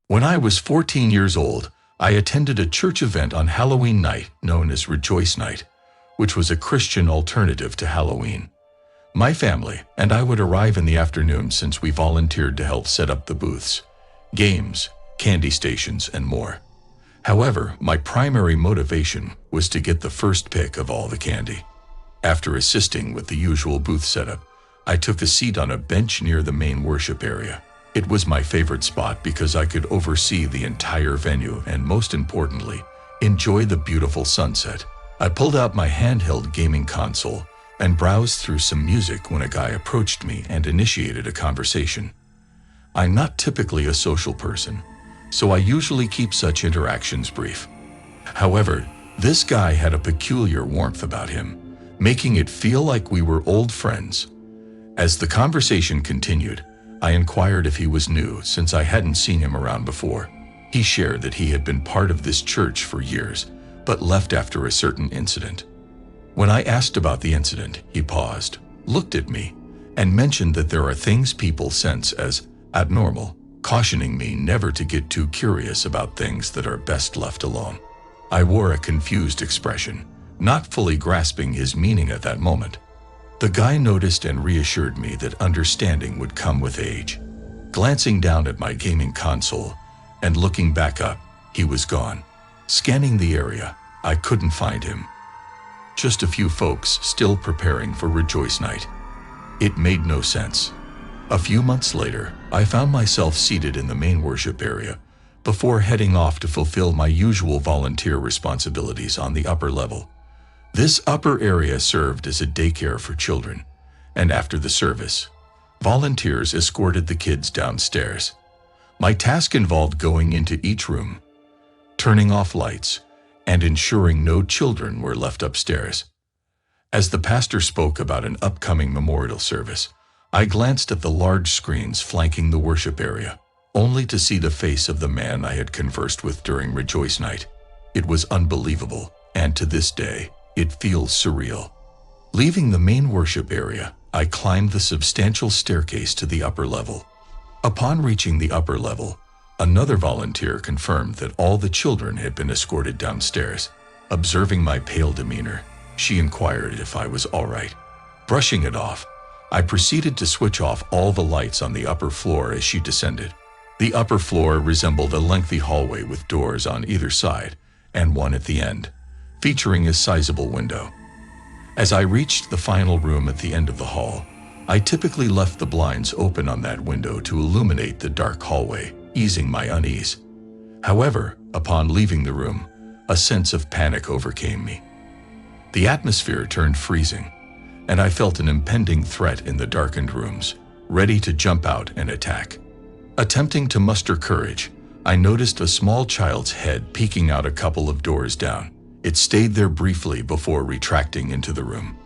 When I was 14 years old, I attended a church event on Halloween night known as Rejoice Night, which was a Christian alternative to Halloween. My family and I would arrive in the afternoon since we volunteered to help set up the booths, games, candy stations, and more. However, my primary motivation was to get the first pick of all the candy. After assisting with the usual booth setup, I took a seat on a bench near the main worship area. It was my favorite spot because I could oversee the entire venue and, most importantly, enjoy the beautiful sunset. I pulled out my handheld gaming console and browsed through some music when a guy approached me and initiated a conversation. I'm not typically a social person, so I usually keep such interactions brief. However, this guy had a peculiar warmth about him, making it feel like we were old friends. As the conversation continued, I inquired if he was new since I hadn't seen him around before. He shared that he had been part of this church for years, but left after a certain incident. When I asked about the incident, he paused, looked at me, and mentioned that there are things people sense as abnormal, cautioning me never to get too curious about things that are best left alone. I wore a confused expression, not fully grasping his meaning at that moment. The guy noticed and reassured me that understanding would come with age. Glancing down at my gaming console and looking back up, he was gone. Scanning the area, I couldn't find him. Just a few folks still preparing for Rejoice Night. It made no sense. A few months later, I found myself seated in the main worship area before heading off to fulfill my usual volunteer responsibilities on the upper level. This upper area served as a daycare for children, and after the service, volunteers escorted the kids downstairs. My task involved going into each room, turning off lights, and ensuring no children were left upstairs. As the pastor spoke about an upcoming memorial service, I glanced at the large screens flanking the worship area, only to see the face of the man I had conversed with during Rejoice Night. It was unbelievable, and to this day, it feels surreal. Leaving the main worship area, I climbed the substantial staircase to the upper level. Upon reaching the upper level, another volunteer confirmed that all the children had been escorted downstairs. Observing my pale demeanor, she inquired if I was all right. Brushing it off, I proceeded to switch off all the lights on the upper floor as she descended. The upper floor resembled a lengthy hallway with doors on either side and one at the end, featuring a sizable window. As I reached the final room at the end of the hall, I typically left the blinds open on that window to illuminate the dark hallway, easing my unease. However, upon leaving the room, a sense of panic overcame me. The atmosphere turned freezing, and I felt an impending threat in the darkened rooms, ready to jump out and attack. Attempting to muster courage, I noticed a small child's head peeking out a couple of doors down. It stayed there briefly before retracting into the room.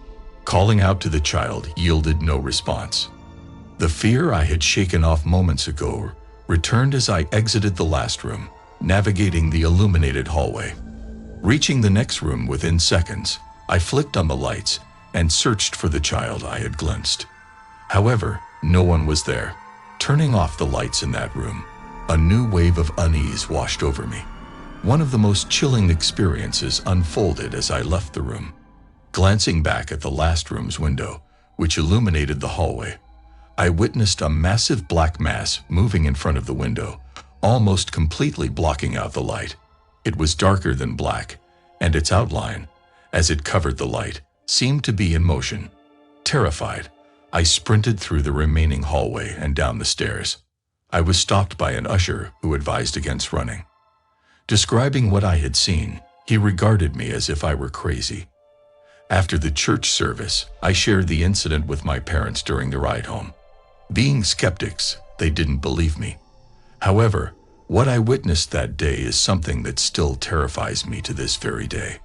Calling out to the child yielded no response. The fear I had shaken off moments ago returned as I exited the last room, navigating the illuminated hallway. Reaching the next room within seconds, I flicked on the lights and searched for the child I had glimpsed. However, no one was there. Turning off the lights in that room, a new wave of unease washed over me. One of the most chilling experiences unfolded as I left the room. Glancing back at the last room's window, which illuminated the hallway, I witnessed a massive black mass moving in front of the window, almost completely blocking out the light. It was darker than black, and its outline, as it covered the light, seemed to be in motion. Terrified, I sprinted through the remaining hallway and down the stairs. I was stopped by an usher who advised against running. Describing what I had seen, he regarded me as if I were crazy. After the church service, I shared the incident with my parents during the ride home. Being skeptics, they didn't believe me. However, what I witnessed that day is something that still terrifies me to this very day.